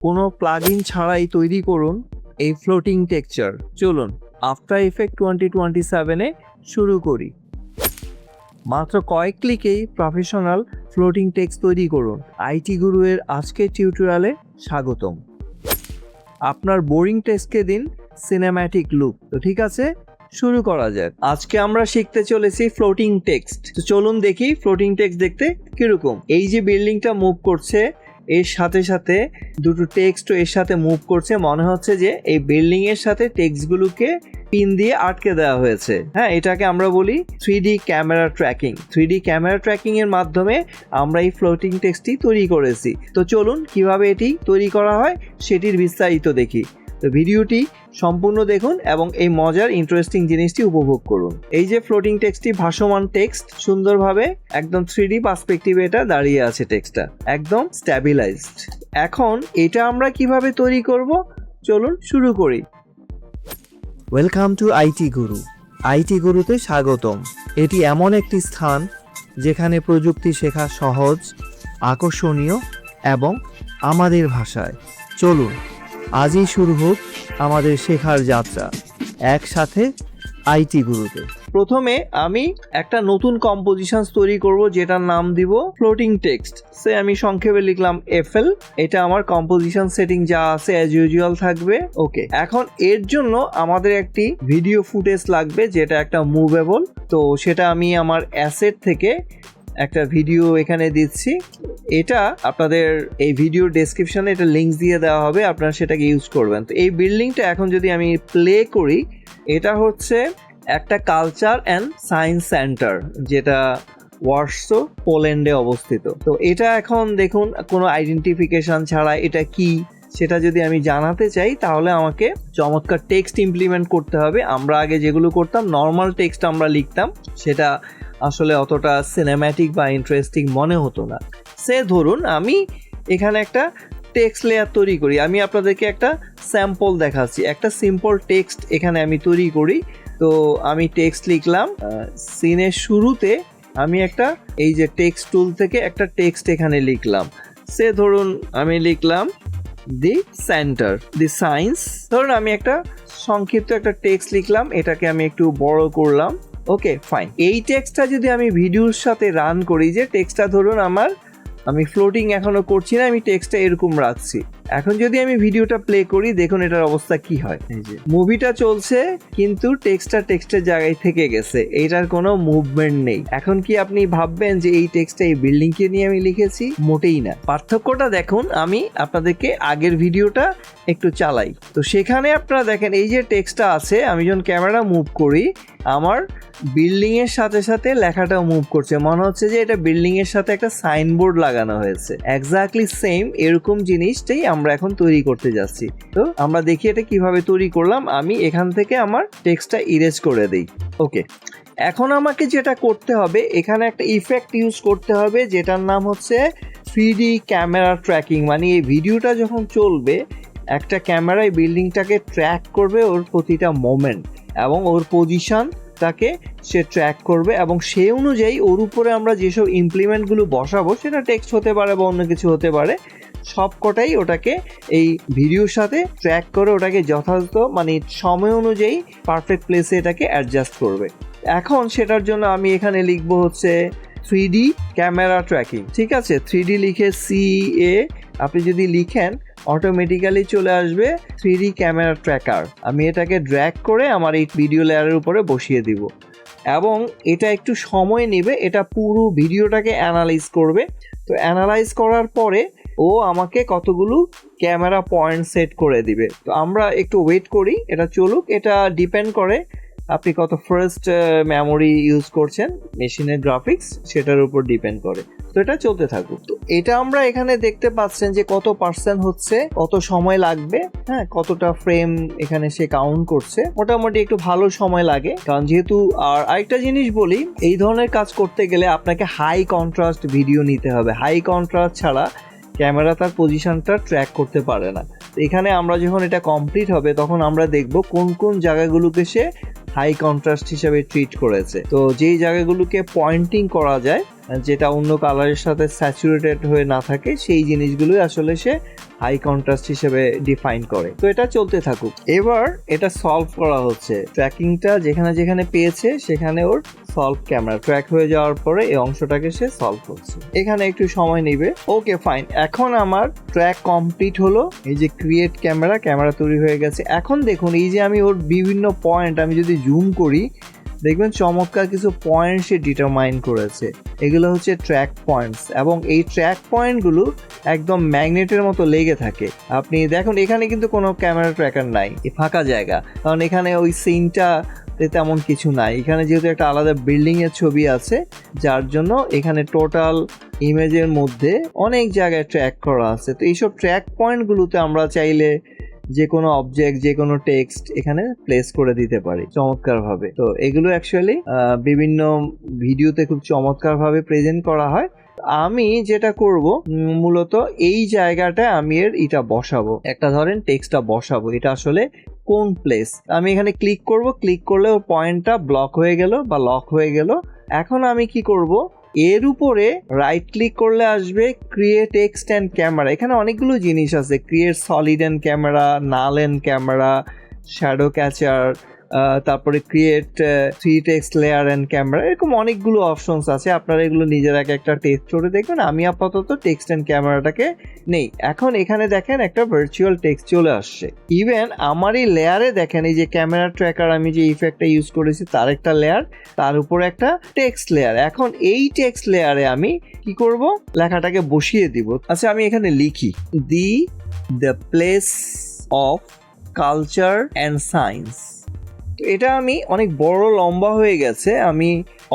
কোনো প্লাগইন ছাড়াই তৈরি করুন এই ফ্লোটিং টেক্সচার। চলুন আফটার ইফেক্ট 2027-এ শুরু করি। মাত্র কয়েক ক্লিকেই প্রফেশনাল ফ্লোটিং টেক্সট তৈরি করুন। আইটি গুরু এর আজকের টিউটোরিয়ালে স্বাগতম। আপনার বোরিং টেক্সটকে দিন সিনেম্যাটিক লুক। তো ঠিক আছে, শুরু করা যাক। আজকে আমরা শিখতে চলেছি ফ্লোটিং টেক্সট। তো চলুন দেখি ফ্লোটিং টেক্সট দেখতে কিরকম। এই যে বিল্ডিংটা মুভ করছে, এর সাথে সাথে দুটো টেক্সটও এর সাথে মুভ করছে। মনে হচ্ছে যে এই বিল্ডিং এর সাথে টেক্সটগুলোকে পিন দিয়ে আটকে দেওয়া হয়েছে। হ্যাঁ, এটাকে আমরা বলি 3D camera tracking. 3D camera tracking এর মাধ্যমে আমরা এই ফ্লোটিং টেক্সটটি তৈরি করেছি। তো চলুন কিভাবে এটি তৈরি করা হয় সেটির বিস্তারিত দেখি। তো ভিডিওটি সম্পূর্ণ দেখুন এবং এই মজার ইন্টারেস্টিং জিনিসটি উপভোগ করুন। এই যে ফ্লোটিং টেক্সটটি ভাসমান টেক্সট, সুন্দরভাবে একদম 3D পার্সপেক্টিভে এটা দাঁড়িয়ে আছে। টেক্সটটা একদম স্ট্যাবিলাইজড। এখন এটা আমরা কিভাবে তৈরি করব, চলুন শুরু করি। Welcome to IT Guru. IT গুরুতে স্বাগতম। এটি এমন একটি স্থান যেখানে প্রযুক্তি শেখা সহজ, আকর্ষণীয় এবং আমাদের ভাষায়। চলুন আজই শুরু হোক আমাদের শেখার যাত্রা একসাথে আইটি গুরুতে। প্রথমে আমি একটা নতুন কম্পোজিশন তৈরি করব, যেটার নাম দিব ফ্লোটিং টেক্সট। সে আমি সংক্ষেপে লিখলাম FL। এটা আমার কম্পোজিশন সেটিং যা আছে অ্যাজ ইউজুয়াল থাকবে। ওকে, এখন এর জন্য আমাদের একটি ভিডিও ফুটেজ লাগবে, যেটা একটা মুভেবল। তো সেটা আমি আমার অ্যাসেট থেকে একটা ভিডিও এখানে দিচ্ছি। এটা আপনাদের এই ভিডিও ডেসক্রিপশনে এটা লিঙ্ক দিয়ে দেওয়া হবে, আপনারা সেটাকে ইউজ করবেন। তো এই বিল্ডিংটা এখন যদি আমি প্লে করি, এটা হচ্ছে একটা কালচার অ্যান্ড সায়েন্স সেন্টার, যেটা ওয়ারসো পোল্যান্ডে অবস্থিত। তো এটা এখন দেখুন কোনো আইডেন্টিফিকেশন ছাড়া এটা কি সেটা যদি আমি জানাতে চাই, তাহলে আমাকে চমৎকার টেক্সট ইমপ্লিমেন্ট করতে হবে। আমরা আগে যেগুলো করতাম নর্মাল টেক্সট আমরা লিখতাম, সেটা আসলে অতটা সিনেম্যাটিক বা ইন্টারেস্টিং মনে হতো না। সে ধরুন আমি এখানে একটা টেক্সট লেয়ার তৈরি করি। আমি আপনাদেরকে একটা স্যাম্পল দেখাচ্ছি। একটা সিম্পল টেক্সট এখানে আমি তৈরি করি। তো আমি টেক্সট লিখলাম, সিনের শুরুতে আমি একটা এই যে টেক্সট টুল থেকে একটা টেক্সট এখানে লিখলাম। সে ধরুন আমি লিখলাম দি সেন্টার, দি সায়েন্স। ধরুন আমি একটা সংক্ষিপ্ত একটা টেক্সট লিখলাম, এটাকে আমি একটু বড় করলাম। Okay fine. এই টেক্সটটা যদি আমি ভিডিওর সাথে রান করি, যে টেক্সটটা ধরুন আমি ফ্লোটিং এখনো করছি না, আমি টেক্সটটা এরকম রাখছি। এখন যদি আমি ভিডিওটা প্লে করি, দেখুন এটার অবস্থা কি হয়। এই যে মুভিটা চলছে কিন্তু টেক্সটটা টেক্সটের জায়গায় থেকে গেছে, এইটার কোনো মুভমেন্ট নেই। এখন কি আপনি ভাববেন যে এই টেক্সটটা এই বিল্ডিংকে নিয়ে আমি লিখেছি? মোটেই না। পার্থক্যটা দেখুন, আমি আপনাদেরকে আগের ভিডিওটা একটু চালাই। তো সেখানে আপনারা দেখেন এই যে টেক্সটটা আছে, আমি যখন ক্যামেরা মুভ করি আমার বিল্ডিং এর সাথে সাথে লেখাটাও মুভ করছে। মনে হচ্ছে যে এটা বিল্ডিং এর সাথে একটা সাইনবোর্ড লাগানো হয়েছে। এক্স্যাক্টলি সেম এরকম জিনিসটাই আমরা এখন তৈরি করতে যাচ্ছি। তো আমরা দেখি এটা কিভাবে তৈরি করলাম। আমি এখান থেকে আমার টেক্সটটা ইরেজ করে দিই। ওকে, এখন আমাকে যেটা করতে হবে, এখানে একটা ইফেক্ট ইউজ করতে হবে, যেটার নাম হচ্ছে 3D ক্যামেরা ট্র্যাকিং। মানে এই ভিডিওটা যখন চলবে, একটা ক্যামেরায় বিল্ডিংটাকে ট্র্যাক করবে, ওর প্রতিটা মোমেন্ট এবং ওর পজিশনটাকে সে ট্র্যাক করবে, এবং সেই অনুযায়ী ওর উপরে আমরা যেসব ইমপ্লিমেন্টগুলো বসাবো, সেটা টেক্সট হতে পারে বা অন্য কিছু হতে পারে, সবকটাই ওটাকে এই ভিডিওর সাথে ট্র্যাক করে ওটাকে যথাযথ মানে সময় অনুযায়ী পারফেক্ট প্লেসে এটাকে অ্যাডজাস্ট করবে। এখন সেটার জন্য আমি এখানে লিখবো হচ্ছে 3D ক্যামেরা ট্র্যাকিং। ঠিক আছে, 3D লিখে CA আপনি যদি লিখেন অটোমেটিক্যালি চলে আসবে 3D ক্যামেরা ট্র্যাকার। আমি এটাকে ড্র্যাগ করে আমার এই ভিডিও লেয়ারের উপরে বসিয়ে দিব, এবং এটা একটু সময় নেবে। এটা পুরো ভিডিওটাকে অ্যানালাইজ করবে। তো অ্যানালাইজ করার পরে ও আমাকে কতগুলো ক্যামেরা পয়েন্ট সেট করে দিবে। তো আমরা একটু ওয়েট করি, এটা চলুক। এটা ডিপেন্ড করে আপনি কত ফার্স্ট মেমোরি ইউজ করছেন, মেশিনের গ্রাফিক্স সেটার উপর ডিপেন্ড করে। তো এটা চলতে থাকুক। তো এটা আমরা এখানে দেখতে পাচ্ছেন যে কত পার্সেন্ট হচ্ছে, কত সময় লাগবে, হ্যাঁ কতটা ফ্রেম এখানে সে কাউন্ট করছে। মোটামুটি একটু ভালো সময় লাগে, কারণ যেহেতু। আর আরেকটা জিনিস বলি, এই ধরনের কাজ করতে গেলে আপনাকে হাই কন্ট্রাস্ট ভিডিও নিতে হবে। হাই কন্ট্রাস্ট ছাড়া ক্যামেরা তার পজিশনটা ট্র্যাক করতে পারে না। এখানে আমরা যখন এটা কমপ্লিট হবে, তখন আমরা দেখব কোন কোন জায়গাগুলোকে সে হাই কন্ট্রাস্ট হিসেবে ট্রিট করেছে। তো যেই জায়গাগুলোকে পয়েন্টিং করা যায় যেটা অন্য কালারের সাথে স্যাচুরেটেড হয়ে না থাকে, সেই জিনিসগুলোই আসলে সে হাই কন্ট্রাস্ট হিসেবে ডিফাইন করে। তো এটা চলতে থাকুক। এবার এটা সলভ করা হচ্ছে, ট্র্যাকিংটা যেখানে যেখানে পেয়েছে সেখানে ওর সলভ ক্যামেরা ট্র্যাক হয়ে যাওয়ার পরে এই অংশটাকে সে সলভ করছে। এখানে একটু সময় নেবে। ওকে ফাইন, এখন আমার ট্র্যাক কমপ্লিট হলো। এই যে ক্রিয়েট ক্যামেরা তৈরি হয়ে গেছে। এখন দেখুন এই যে আমি ওর বিভিন্ন পয়েন্ট আমি যদি জুম করি, দেখবেন চমৎকার কিছু পয়েন্ট সে ডিটারমাইন করেছে। এগুলো হচ্ছে ট্র্যাক পয়েন্টস, এবং এই ট্র্যাক পয়েন্টগুলো একদম ম্যাগনেটের মতো লেগে থাকে। আপনি দেখুন এখানে কিন্তু কোনো ক্যামেরা ট্র্যাকার নাই, ফাঁকা জায়গা, কারণ এখানে ওই সিনটা তেমন কিছু নাই। এখানে যেহেতু একটা আলাদা বিল্ডিংয়ের ছবি আছে, যার জন্য এখানে টোটাল ইমেজের মধ্যে অনেক জায়গায় ট্র্যাক করা আছে। তো এইসব ট্র্যাক পয়েন্টগুলোতে আমরা চাইলে যে কোনো অবজেক্ট, যে কোনো টেক্সট এখানে প্লেস করে দিতে পারি চমৎকারভাবে। তো এগুলো অ্যাকচুয়ালি বিভিন্ন ভিডিওতে খুব চমৎকারভাবে প্রেজেন্ট করা হয়। আমি যেটা করব মূলত এই জায়গাটায় আমি এটা বসাবো, একটা ধরেন টেক্সটটা বসাবো। এটা আসলে কোন প্লেস, আমি এখানে ক্লিক করব, ক্লিক করলে ওর পয়েন্টটা ব্লক হয়ে গেল বা লক হয়ে গেল। এখন আমি কি করব, এর উপরে রাইট ক্লিক করলে আসবে ক্রিয়েট টেক্সট অ্যান্ড ক্যামেরা। এখানে অনেকগুলো জিনিস আছে, create solid and camera, null and camera, shadow catcher, তারপরে create three text layer and camera, এরকম অনেকগুলো অপশনস আছে। আপনারা এগুলো নিজের একটা টেস্ট করে দেখবেন। আমি আপাতত টেক্সট অ্যান্ড ক্যামেরাটাকে নেই। এখন এখানে দেখেন একটা ভার্চুয়াল টেক্সট চলে আসছে। ইভেন আমার এই লেয়ারে দেখেন এই যে ক্যামেরা ট্র্যাকার আমি যে ইফেক্টটা ইউজ করেছি তার একটা লেয়ার, তার উপর একটা টেক্সট লেয়ার। এখন এই টেক্সট লেয়ারে আমি কি করব, লেখাটাকে বসিয়ে দিব। আচ্ছা আমি এখানে লিখি the place of culture and science. এটা আমি অনেক বড় লম্বা হয়ে গেছে, আমি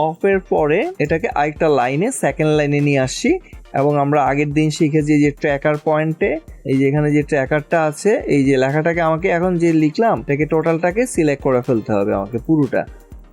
অফের পরে এটাকে আরেকটা লাইনে, সেকেন্ড লাইনে নিয়ে আসছি। এবং আমরা আগের দিন শিখেছি যে ট্র্যাকার পয়েন্টে এই যে এখানে যে ট্র্যাকারটা আছে, এই যে লেখাটাকে আমাকে এখন যে লিখলাম এটাকে টোটালটাকে সিলেক্ট করে ফেলতে হবে আমাকে পুরোটা।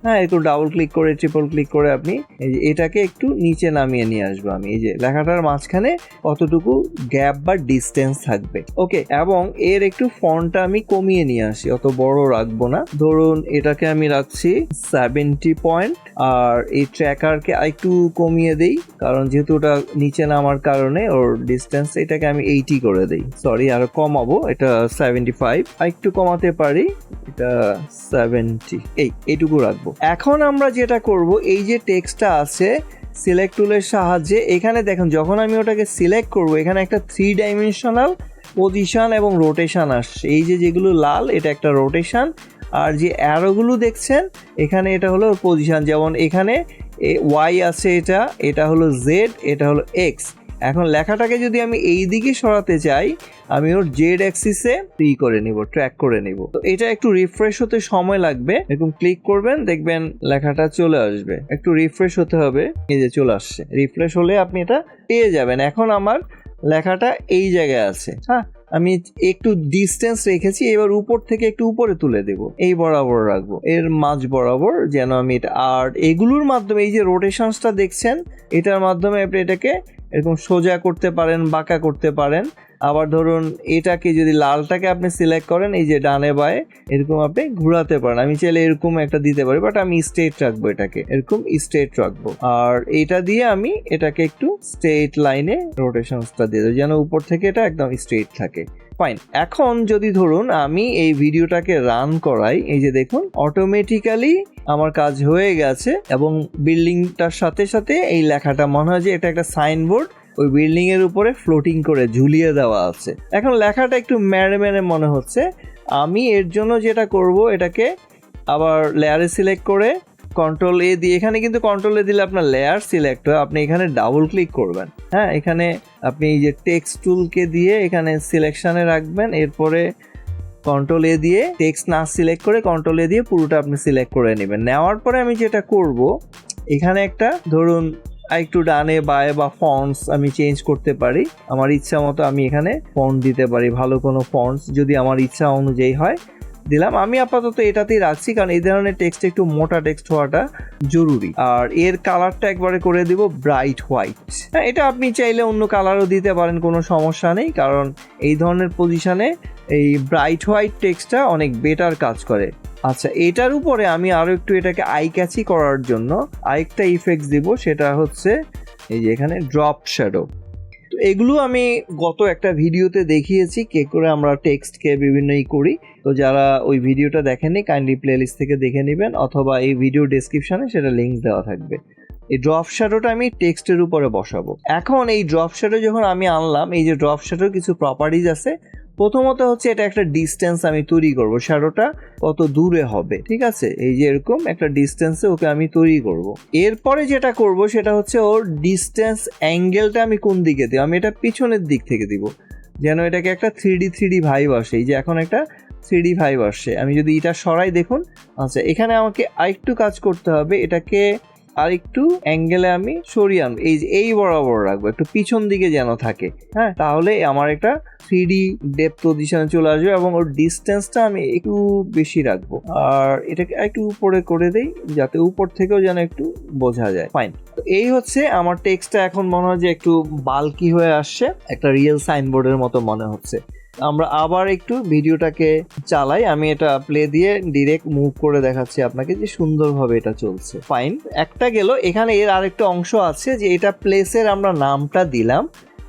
হ্যাঁ, একটু ডাবল ক্লিক করে ট্রিপল ক্লিক করে আপনি এই যে এটাকে একটু নিচে নামিয়ে নিয়ে আসবো আমি। এই যে লেখাটার মাঝখানে কতটুকু গ্যাপ বা ডিস্টেন্স থাকবে। ওকে, এবং এর একটু ফন্টটা আমি কমিয়ে নিয়ে আসি, অত বড় রাখবো না। ধরুন এটাকে আমি রাখছি 70 পয়েন্ট, আর এই ট্র্যাকারকে একটু কমিয়ে দেই, কারণ যেহেতু ওটা নিচে নামার কারণে ওর ডিস্টেন্স, এটাকে আমি 80 করে দেই। সরি, আরো কমাবো, এটা 75, আর একটু কমাতে পারি, এটা 70, এইটুকু রাখবো। এখন আমরা যেটা করব, এই যে টেক্সটটা আছে সিলেক্ট টুলের সাহায্যে এখানে দেখুন যখন আমি ওটাকে সিলেক্ট করব, এখানে একটা 3 ডাইমেনশনাল পজিশন এবং রোটেশন আসছে। এই যে যেগুলো লাল এটা একটা রোটেশন, আর যে অ্যারোগুলো দেখছেন এখানে এটা হলো পজিশন। যেমন এখানে ওয়াই আছে, এটা হলো জেড, এটা হলো এক্স। এখন লেখাটাকে যদি আমি এই দিকে সরাতে চাই, আমি ওর জেড অ্যাক্সিসে করে নিব, ট্র্যাক করে নিব। তো এটা একটু রিফ্রেশ হতে সময় লাগবে, এরকম ক্লিক করবেন, দেখবেন লেখাটা চলে আসবে। একটু রিফ্রেশ হতে হবে, এই যে চলে আসছে। রিফ্রেশ হলে আপনি এটা পেয়ে যাবেন। এখন আমার লেখাটা এই জায়গায় আছে। হ্যাঁ, আমি একটু ডিস্টেন্স রেখেছি, এবার উপর থেকে একটু উপরে তুলে দেব, এই বরাবর রাখবো, এর মাঝ বরাবর, যেন আমি এটা। আর এগুলোর মাধ্যমে এই যে রোটেশনসটা দেখছেন, এটার মাধ্যমে আপনি এটাকে এরকম সোজা করতে পারেন, বাঁকা করতে পারেন। আবার ধরুন এটাকে যদি লালটাকে আপনি সিলেক্ট করেন, এই যে ডানে বায়ে এরকম আপনি ঘোরাতে পারেন। আমি চাইলে এরকম একটা দিতে পারি, বাট আমি স্ট্রেট রাখবো, এটাকে এরকম স্ট্রেট রাখবো। আর এটা দিয়ে আমি এটাকে একটু স্ট্রেট লাইনে রোটেশনসটা দিয়ে দেবো, যেন উপর থেকে এটা একদম স্ট্রেট থাকে। ফাইন। এখন যদি ধরুন আমি এই ভিডিওটাকে রান করাই, এই যে দেখুন অটোমেটিক্যালি আমার কাজ হয়ে গেছে, এবং বিল্ডিংটার সাথে সাথে এই লেখাটা মনে হয় যে এটা একটা সাইনবোর্ড ওই বিল্ডিং এর উপরে ফ্লোটিং করে ঝুলিয়ে দেওয়া আছে। এখন লেখাটা একটু মেরে মেরে মনে হচ্ছে। আমি এর জন্য যেটা করব, এটাকে আবার লেয়ারে সিলেক্ট করে কন্ট্রোল এ দিয়ে, এখানে কিন্তু কন্ট্রোল এ দিলে আপনার লেয়ার সিলেক্ট হয়, আপনি এখানে ডাবল ক্লিক করবেন। হ্যাঁ, এখানে আপনি এই যে টেক্সট টুলকে দিয়ে এখানে সিলেকশনে রাখবেন, এরপরে কন্ট্রোল এ দিয়ে টেক্সট না সিলেক্ট করে কন্ট্রোল এ দিয়ে পুরোটা আপনি সিলেক্ট করে নেবেন। নেওয়ার পরে আমি যেটা করব, এখানে একটা ধরুন একটু ডানে বায়ে বা ফন্টস আমি চেঞ্জ করতে পারি আমার ইচ্ছা মতো। আমি এখানে ফন্ট দিতে পারি, ভালো কোনো ফন্টস যদি আমার ইচ্ছা অনুযায়ী হয় দিলাম। আমি আপাতত এটাতেই রাখছি, কারণ এই ধরনের টেক্সট একটু মোটা টেক্সট হওয়াটা জরুরি। আর এর কালারটা একবারে করে দিব ব্রাইট হোয়াইট। হ্যাঁ, এটা আপনি চাইলে অন্য কালারও দিতে পারেন, কোনো সমস্যা নেই, কারণ এই ধরনের পজিশনে এই ব্রাইট হোয়াইট টেক্সটটা অনেক বেটার কাজ করে। আচ্ছা, এটার উপরে আমি আরো একটু এটাকে আই ক্যাচি করার জন্য আরেকটা ইফেক্ট দিব, সেটা হচ্ছে এই যে এখানে ড্রপ শ্যাডো। তো এগুলো আমি গত একটা ভিডিওতে দেখিয়েছি কে করে আমরা টেক্সটকে বিভিন্নই করি। তো যারা ওই ভিডিওটা দেখেননি কাইন্ডলি প্লেলিস্ট থেকে দেখে নেবেন, অথবা এই ভিডিও ডেসক্রিপশনে সেটা লিঙ্ক দেওয়া থাকবে। এই ড্রপ শ্যাডোটা আমি টেক্সটের উপরে বসাবো। এখন এই ড্রপ শ্যাডো যখন আমি আনলাম, এই যে ড্রপ শ্যাডোর কিছু প্রপার্টিজ আছে। প্রথমত হচ্ছে এটা একটা ডিস্টেন্স আমি তৈরি করব, শ্যাডোটা কত দূরে হবে, ঠিক আছে, এই যে এরকম একটা ডিস্টেন্সে ওকে আমি তৈরি করব। এরপরে যেটা করব সেটা হচ্ছে ওর ডিস্টেন্স অ্যাঙ্গেলটা আমি কোন দিকে দেব, আমি এটা পিছনের দিক থেকে দিব, যেন এটাকে একটা 3D ভাইব আসে। এই যে এখন একটা 3D ভাইব আসছে। আমি যদি এটা সরাই দেখুন, আচ্ছা এখানে আমাকে আরেকটু কাজ করতে হবে, এটাকে আরেকটু অ্যাঙ্গেলে আমি সরিয়ে আনবো, এই যে এই বরাবর রাখবো, একটু পিছন দিকে যেন থাকে। হ্যাঁ, তাহলে আমার একটা 3D ডেপথ পজিশনে চলে আসবে এবং ওর ডিস্টেন্সটা আমি একটু বেশি রাখবো। আর এটাকে একটু উপরে করে দেই যাতে উপর থেকেও যেন একটু বোঝা যায়। ফাইন, তো এই হচ্ছে আমার টেক্সটটা এখন মনে হয় যে একটু বাল্কি হয়ে আসছে, একটা রিয়েল সাইনবোর্ডের মতো মনে হচ্ছে। আমরা আবার একটু ভিডিওটাকে চালাই, আমি এটা প্লে দিয়ে ডিরেক্ট মুভ করে দেখাচ্ছি আপনাকে যে সুন্দরভাবে এটা চলছে। ফাইন, একটা গেল। এখানে এর আরেকটা অংশ আছে যে এটা প্লেসের আমরা নামটা দিলাম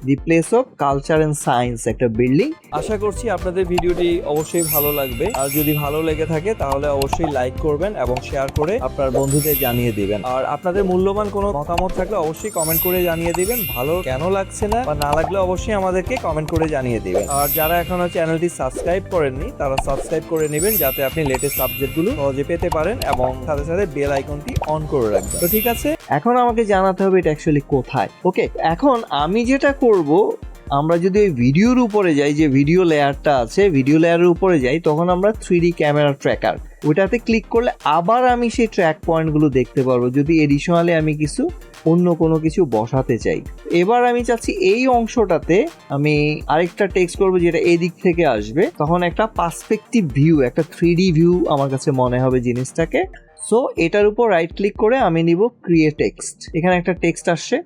the place of culture and science, একটা বিল্ডিং। আশা করছি আপনাদের ভিডিওটি অবশ্যই ভালো লাগবে, আর যদি ভালো লেগে থাকে তাহলে অবশ্যই লাইক করবেন এবং শেয়ার করে আপনার বন্ধুদের জানিয়ে দিবেন। আর আপনাদের মূল্যবান কোনো মতামত থাকলে অবশ্যই কমেন্ট করে জানিয়ে দিবেন। ভালো কেন লাগছে না বা না লাগলে অবশ্যই আমাদেরকে কমেন্ট করে জানিয়ে দিবেন। আর যারা এখনো চ্যানেলটি সাবস্ক্রাইব করেননি তারা সাবস্ক্রাইব করে নেবেন, যাতে আপনি লেটেস্ট আপডেটগুলো সহজে পেতে পারেন, এবং সাথে সাথে বেল আইকনটি অন করে রাখবেন। তো ঠিক আছে, এখন আমাকে জানাতে হবে এটা অ্যাকচুয়ালি কোথায়। ওকে, এখন আমি যেটা করব, আমরা যদি ওই ভিডিওর উপরে যাই, যে ভিডিও লেয়ারটা আছে, ভিডিও লেয়ারের উপরে যাই, তখন আমরা 3D ক্যামেরা ট্র্যাকার ওইটাতে ক্লিক করলে আবার আমি সেই ট্র্যাক পয়েন্টগুলো দেখতে পারবো, যদি এডিশনালি আমি কিছু অন্য কোনো কিছু বসাতে চাই। এবার আমি চাচ্ছি এই অংশটাতে আমি আরেকটা টেক্সট করবো যেটা এই দিক থেকে আসবে, তখন একটা পার্সপেক্টিভ ভিউ, একটা 3D ভিউ আমার কাছে মনে হবে জিনিসটাকে। সো এটার উপর রাইট ক্লিক করে আমি নিব ক্রিয়েট টেক্সট, এখানে একটা টেক্সট আসছে,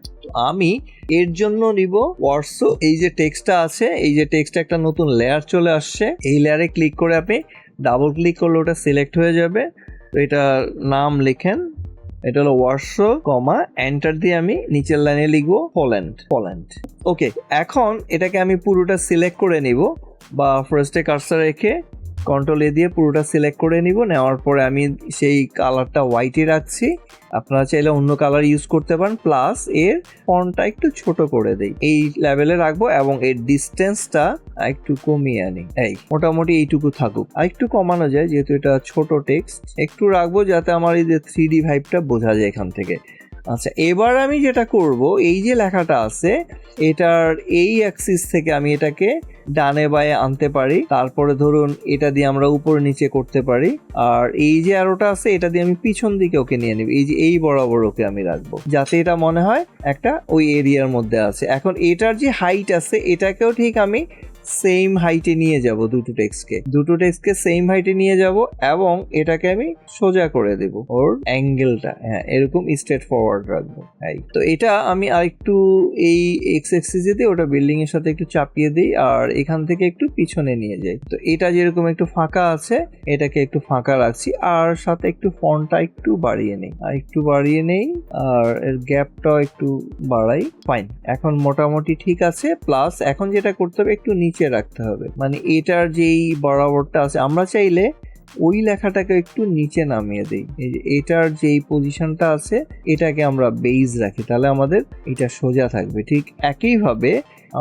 আমি এর জন্য নিব ওয়ার্ডসো। এই যে টেক্সটটা আছে, এই যে টেক্সটটা একটা নতুন লেয়ার চলে আসছে, এই লেয়ারে ক্লিক করে আপনি ডাবল ক্লিক করলে ওটা সিলেক্ট হয়ে যাবে। তো এটা নাম লিখেন, এটা হলো ওয়ার্ডসো, কমা এন্টার দিয়ে আমি নিচের লাইনে লিখবো পোল্যান্ড। ওকে, এখন এটাকে আমি পুরোটা সিলেক্ট করে নিব, বা ফার্স্টে কার্সার রেখে কন্ট্রোল এ দিয়ে পুরোটা সিলেক্ট করে নিব। নেওয়ার পরে আমি সেই কালারটা হোয়াইটে রাখছি, আপনারা চাইলে অন্য কালার ইউজ করতে পারেন, প্লাস এর ফন্টটা একটু ছোট করে দেই, এই লেভেলে রাখবো, এবং এর ডিস্টেন্সটা একটু কমিয়ে আনি, এই মোটামুটি এইটুকু থাকুক। আর একটু কমানো যায় যেহেতু এটা ছোট টেক্সট, একটু রাখবো যাতে আমার এই যে 3D ভাইবটা বোঝা যায় এখান থেকে। আচ্ছা, এবার আমি যেটা করব, এই যে লেখাটা আছে এটার এই অ্যাক্সিস থেকে আমি এটাকে ডানে বায়ে আনতে পারি, তারপরে ধরুন এটা দিয়ে আমরা উপর নিচে করতে পারি, আর এই যে অ্যারোটা আছে এটা দিয়ে আমি পিছন দিকে ওকে নিয়ে নিব, এই যে এই বরাবর ওকে আমি রাখবো, যাতে এটা মনে হয় একটা ওই এরিয়ার মধ্যে আছে। এখন এটার যে হাইট আছে এটাকেও ঠিক আমি সেম হাইটে নিয়ে যাব, দুটো টেক্সটকে সেম হাইটে নিয়ে যাব, এবং এটাকে আমি সোজা করে দেব, ওর অ্যাঙ্গেলটা হ্যাঁ এরকম স্ট্রেট ফরওয়ার্ড রাখবো। তো এটা আমি আরেকটু এই এক্স অ্যাক্সিসে দিয়ে ওটা বিল্ডিং এর সাথে একটু চাপিয়ে দিই, আর এখান থেকে একটু পিছনে নিয়ে যাই। তো এটা যেরকম একটু ফাঁকা আছে এটাকে একটু ফাঁকা রাখছি, আর সাথে একটু ফন্টটা একটু বাড়িয়ে নেই, আর এর গ্যাপটাও একটু বাড়াই। ফাইন, এখন মোটামুটি ঠিক আছে। প্লাস এখন যেটা করতে হবে একটু নিচে রাখতে হবে, মানে এটার যেই বরাবরটা আছে আমরা চাইলে ওই লেখাটাকে একটু নিচে নামিয়ে দেই, এই যে এটার যেই পজিশনটা আছে এটাকে আমরা বেজ রাখি, তাহলে আমাদের এটা সোজা থাকবে। ঠিক একইভাবে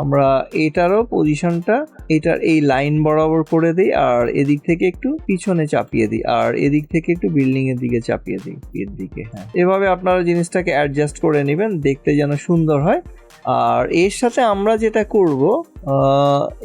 আমরা এটারও পজিশনটা এটার এই লাইন বরাবর করে দিই, আর এদিক থেকে একটু পিছনে চাপিয়ে দিই, আর এদিক থেকে একটু বিল্ডিং এর দিকে চাপিয়ে দিই, এর দিকে। হ্যাঁ, এভাবে আপনারা জিনিসটাকে অ্যাডজাস্ট করে নেবেন, দেখতে যেন সুন্দর হয়। আর এর সাথে আমরা যেটা করব,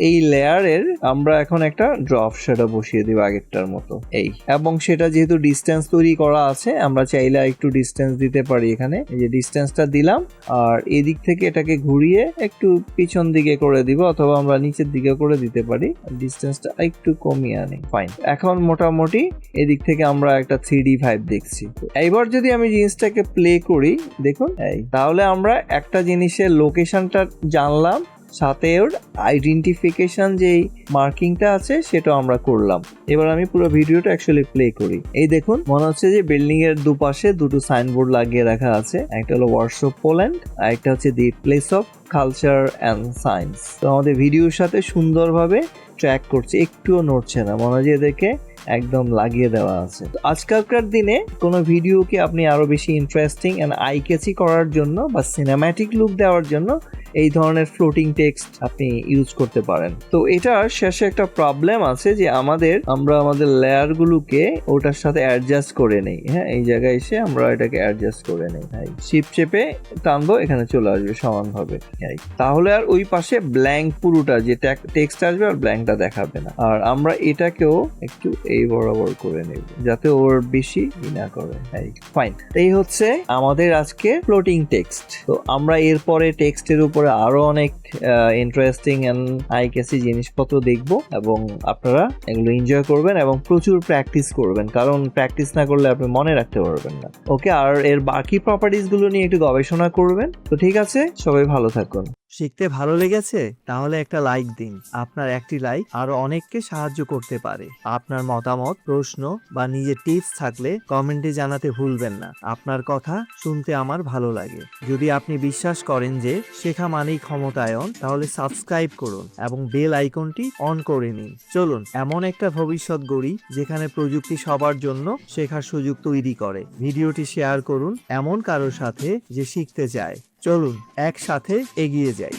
এই লেয়ারের আমরা এখন একটা ড্রপ শ্যাডো বসিয়ে দিব আগেরটার মতো, এই, এবং সেটা যেহেতু ডিসটেন্স তৈরি করা আছে আমরা চাইলে একটু ডিসটেন্স দিতে পারি, এখানে এই যে ডিসটেন্সটা দিলাম, আর এদিক থেকে এটাকে ঘুরিয়ে একটু পিছন দিকে করে দিব, অথবা আমরা নিচের দিকে করে দিতে পারি, ডিসটেন্সটা একটু কমিয়ে আনি। ফাইন, এখন মোটামুটি এদিক থেকে আমরা একটা 3D ভাইব দেখছি। এইবার যদি আমি জিনিসটাকে প্লে করি, দেখুন এই, তাহলে আমরা একটা জিনিসের লোকেশনটা জানলাম, সাথে ওর আইডেন্টিফিকেশন যেই মার্কিংটা আছে সেটাও আমরা করলাম। এবার আমি পুরো ভিডিওটা অ্যাকচুয়ালি প্লে করি। এই দেখুন, মনে হচ্ছে যে বিল্ডিং এর দুপাশে দুটো সাইনবোর্ড লাগিয়ে রাখা আছে, একটা হলো ওয়ার্কশপ পোল্যান্ড আর একটা হচ্ছে the place of culture and science. তো আমাদের ভিডিওর সাথে সুন্দরভাবে ট্র্যাক করছে, একটুও নড়ছে না, মনে হয় যে এদেরকে একদম লাগিয়ে দেওয়া আছে। তো আজকালকার দিনে কোনো ভিডিওকে আপনি আরো বেশি ইন্টারেস্টিং এন্ড আই ক্যাচি করার জন্য বা সিনেম্যাটিক লুক দেওয়ার জন্য এই ধরনের ফ্লোটিং টেক্সট আপনি ইউজ করতে পারেন। তো এটার শেষে একটা প্রবলেম আছে যে আমরা আমাদের লেয়ার গুলোকে ওটার সাথে অ্যাডজাস্ট করে নেই। হ্যাঁ, এই জায়গায় এসে আমরা এটাকে অ্যাডজাস্ট করে নেই, শিপ চেপে টানবো, এখানে চলে আসবে সমানভাবে। তাহলে আর ওই পাশে ব্ল্যাঙ্ক পুরোটা যে টেক্সট আসবে আর ব্ল্যাঙ্কটা দেখাবে না। আর আমরা এটাকেও একটু এই বরাবর করে নেব যাতে ওর বেশি না করে। ফাইন, এই হচ্ছে আমাদের আজকে ফ্লোটিং টেক্সট। তো আমরা এরপরে টেক্সটের উপরে আরো অনেক ইন্টারেস্টিং এন্ড আই ক্যাচি জিনিসপত্র দেখব এবং আপনারা এগুলো এনজয় করবেন এবং প্রচুর প্র্যাকটিস করবেন, কারণ প্র্যাকটিস না করলে আপনি মনে রাখতে পারবেন না। ওকে, আর এর বাকি প্রপার্টিজ গুলো নিয়ে একটু গবেষণা করবেন। তো ঠিক আছে, সবাই ভালো থাকুন। শিখতে ভালো লেগেছে? তাহলে একটা লাইক দিন। আপনার একটি লাইক আরো অনেককে সাহায্য করতে পারে। আপনার মতামত, প্রশ্ন বা নিজের টিপস থাকলে কমেন্টে জানাতে ভুলবেন না। আপনার কথা শুনতে আমার ভালো লাগে। যদি আপনি বিশ্বাস করেন যে শেখা মানেই ক্ষমতায়ন, তাহলে সাবস্ক্রাইব করুন এবং বেল আইকনটি অন করে নিন। চলুন এমন একটা ভবিষ্যৎ গড়ি যেখানে প্রযুক্তি সবার জন্য শেখার সুযোগ তৈরি করে। ভিডিওটি শেয়ার করুন এমন কারোর সাথে যে শিখতে চায়। চলুন একসাথে এগিয়ে যাই।